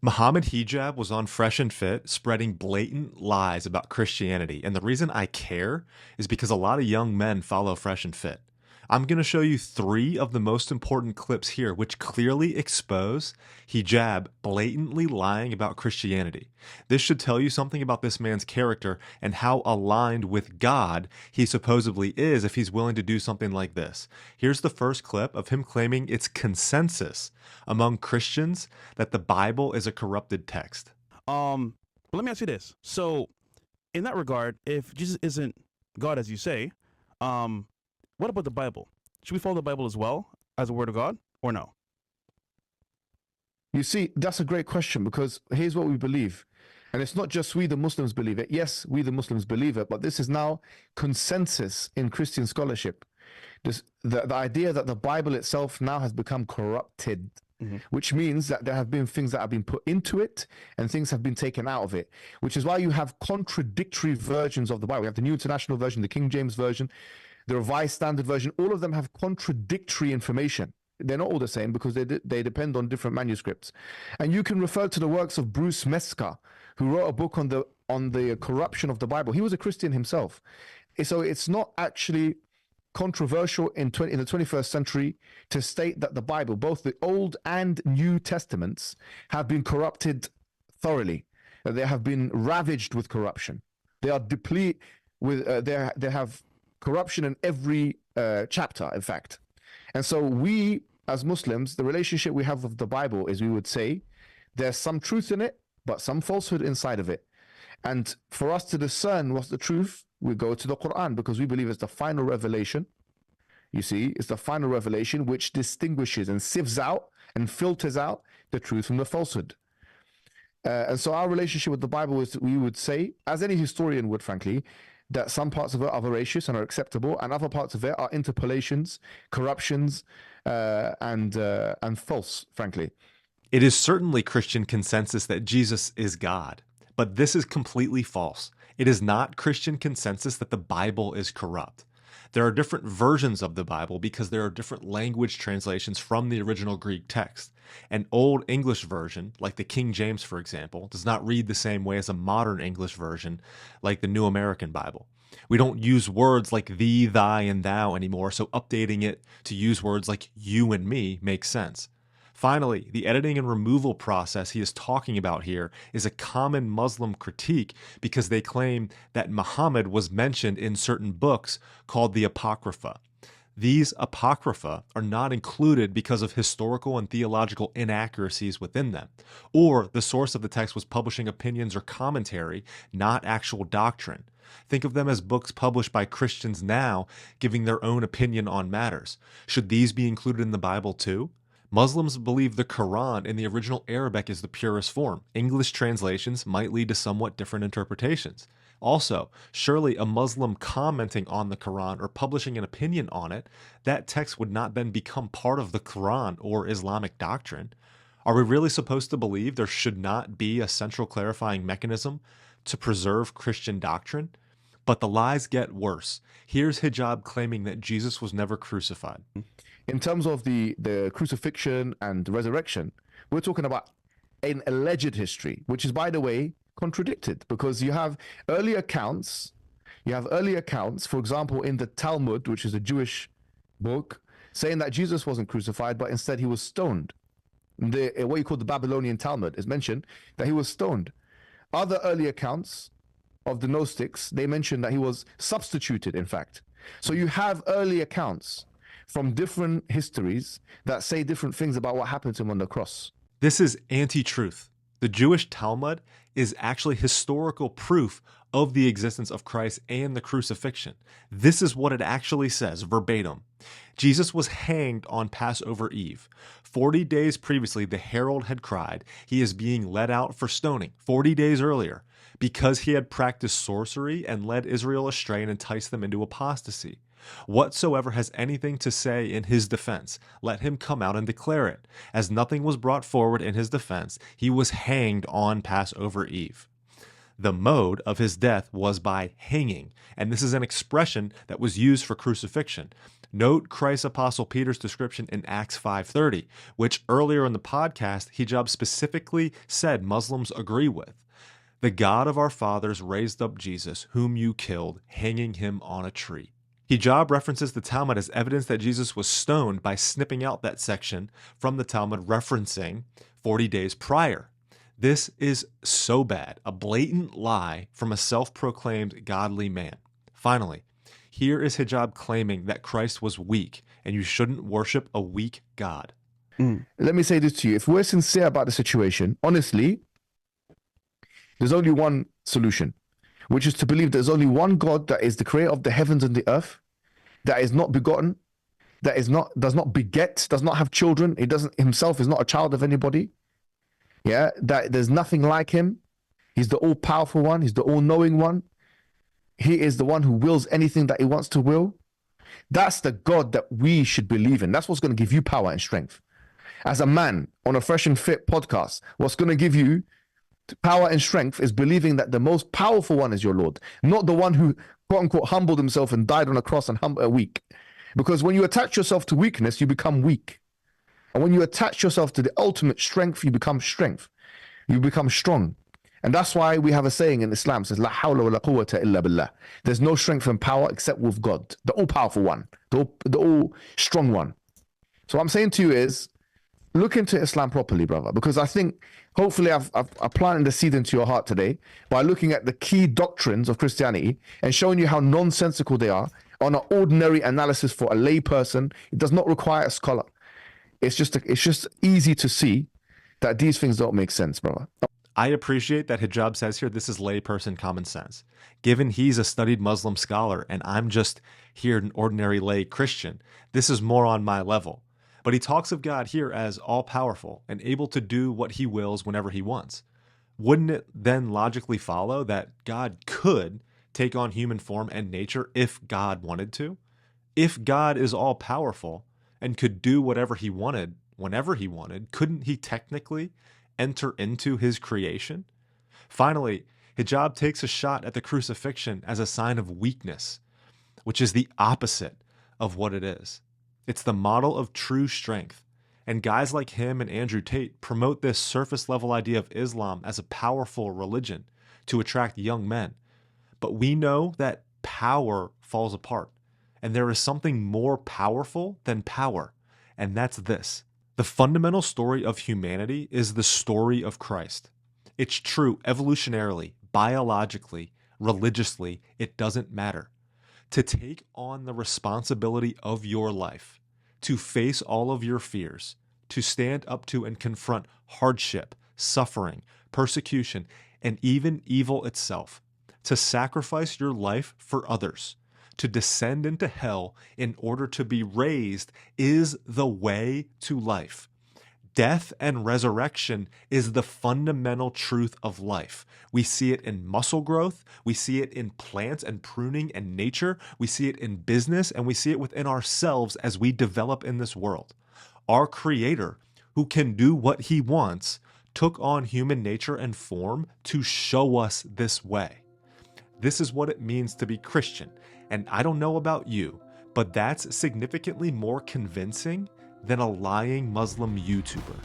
Mohammed Hijab was on Fresh and Fit spreading blatant lies about Christianity. And the reason I care is because a lot of young men follow Fresh and Fit. I'm going to show you three of the most important clips here, which clearly expose Hijab blatantly lying about Christianity. This should tell you something about this man's character and how aligned with God he supposedly is if he's willing to do something like this. Here's the first clip of him claiming it's consensus among Christians that the Bible is a corrupted text. But let me ask you this. So, in that regard, if Jesus isn't God, as you say, what about the Bible? Should we follow the Bible as well as the Word of God, or no? You see, that's a great question, because here's what we believe. And it's not just we, the Muslims, believe it. Yes, we, the Muslims, believe it, but this is now consensus in Christian scholarship. The idea that the Bible itself now has become corrupted, which means that there have been things that have been put into it and things have been taken out of it, which is why you have contradictory versions of the Bible. You have the New International Version, the King James Version, the Revised Standard Version. All of them have contradictory information. They're not all the same because they depend on different manuscripts. And you can refer to the works of Bruce Mesker, who wrote a book on the corruption of the Bible. He was a Christian himself. So it's not actually controversial in the 21st century to state that the Bible, both the Old and New Testaments, have been corrupted thoroughly. They have been ravaged with corruption. They are depleted with, they have corruption in every chapter, in fact. And so we, as Muslims, the relationship we have with the Bible is, we would say, there's some truth in it, but some falsehood inside of it. And for us to discern what's the truth, we go to the Quran, because we believe it's the final revelation. You see, it's the final revelation which distinguishes and sieves out and filters out the truth from the falsehood. And so our relationship with the Bible is, we would say, as any historian would, frankly, that some parts of it are veracious and are acceptable, and other parts of it are interpolations, corruptions, and false, frankly. It is certainly Christian consensus that Jesus is God, but this is completely false. It is not Christian consensus that the Bible is corrupt. There are different versions of the Bible because there are different language translations from the original Greek text. An Old English version, like the King James, for example, does not read the same way as a modern English version, like the New American Bible. We don't use words like thee, thy, and thou anymore, so updating it to use words like you and me makes sense. Finally, the editing and removal process he is talking about here is a common Muslim critique because they claim that Muhammad was mentioned in certain books called the Apocrypha. These Apocrypha are not included because of historical and theological inaccuracies within them, or the source of the text was publishing opinions or commentary, not actual doctrine. Think of them as books published by Christians now, giving their own opinion on matters. Should these be included in the Bible too? Muslims believe the Quran in the original Arabic is the purest form. English translations might lead to somewhat different interpretations. Also, surely a Muslim commenting on the Quran or publishing an opinion on it, that text would not then become part of the Quran or Islamic doctrine. Are we really supposed to believe there should not be a central clarifying mechanism to preserve Christian doctrine? But the lies get worse. Here's Hijab claiming that Jesus was never crucified. In terms of the crucifixion and resurrection, we're talking about an alleged history, which is, by the way, contradicted, because you have early accounts. For example, in the Talmud, which is a Jewish book, saying that Jesus wasn't crucified, but instead he was stoned. What you call the Babylonian Talmud is mentioned that he was stoned. Other early accounts of the Gnostics, they mention that he was substituted, in fact. So you have early accounts from different histories that say different things about what happened to him on the cross. This is anti-truth. The Jewish Talmud is actually historical proof of the existence of Christ and the crucifixion. This is what it actually says, verbatim. Jesus was hanged on Passover Eve. 40 days previously, the herald had cried, he is being led out for stoning. 40 days earlier, because he had practiced sorcery and led Israel astray and enticed them into apostasy. Whatsoever has anything to say in his defense, let him come out and declare it. As nothing was brought forward in his defense, he was hanged on Passover Eve. The mode of his death was by hanging, and this is an expression that was used for crucifixion. Note Christ's Apostle Peter's description in Acts 5:30, which earlier in the podcast, Hijab specifically said Muslims agree with. The God of our fathers raised up Jesus, whom you killed, hanging him on a tree. Hijab references the Talmud as evidence that Jesus was stoned by snipping out that section from the Talmud referencing 40 days prior. This is so bad, a blatant lie from a self-proclaimed godly man. Finally, here is Hijab claiming that Christ was weak and you shouldn't worship a weak God. Let me say this to you. If we're sincere about the situation, honestly, there's only one solution, which is to believe there's only one God that is the creator of the heavens and the earth, that is not begotten, does not beget, does not have children. He doesn't himself is not a child of anybody. Yeah, that there's nothing like him. He's the all-powerful one. He's the all-knowing one. He is the one who wills anything that he wants to will. That's the God that we should believe in. That's what's going to give you power and strength. As a man on a Fresh and Fit podcast, what's going to give you power and strength is believing that the most powerful one is your Lord, not the one who, quote unquote, humbled himself and died on a cross and weak. Because when you attach yourself to weakness, you become weak. And when you attach yourself to the ultimate strength, you become strength. You become strong. And that's why we have a saying in Islam, says, La hawla wa la quwwata illa billah. There's no strength and power except with God, the all-powerful one, the all-strong one. So what I'm saying to you is, look into Islam properly, brother, because I think hopefully I've planted the seed into your heart today by looking at the key doctrines of Christianity and showing you how nonsensical they are on an ordinary analysis for a lay person. It does not require a scholar. It's just easy to see that these things don't make sense, brother. I appreciate that Hijab says here this is layperson common sense. Given he's a studied Muslim scholar and I'm just here an ordinary lay Christian, this is more on my level. But he talks of God here as all-powerful and able to do what he wills whenever he wants. Wouldn't it then logically follow that God could take on human form and nature if God wanted to? If God is all-powerful and could do whatever he wanted whenever he wanted, couldn't he technically enter into his creation? Finally, Hijab takes a shot at the crucifixion as a sign of weakness, which is the opposite of what it is. It's the model of true strength. And guys like him and Andrew Tate promote this surface level idea of Islam as a powerful religion to attract young men. But we know that power falls apart. And there is something more powerful than power. And that's this. The fundamental story of humanity is the story of Christ. It's true evolutionarily, biologically, religiously, it doesn't matter. To take on the responsibility of your life, to face all of your fears, to stand up to and confront hardship, suffering, persecution, and even evil itself, to sacrifice your life for others, to descend into hell in order to be raised is the way to life. Death and resurrection is the fundamental truth of life. We see it in muscle growth, we see it in plants and pruning and nature, we see it in business, and we see it within ourselves as we develop in this world. Our Creator, who can do what He wants, took on human nature and form to show us this way. This is what it means to be Christian, and I don't know about you, but that's significantly more convincing than a lying Muslim YouTuber.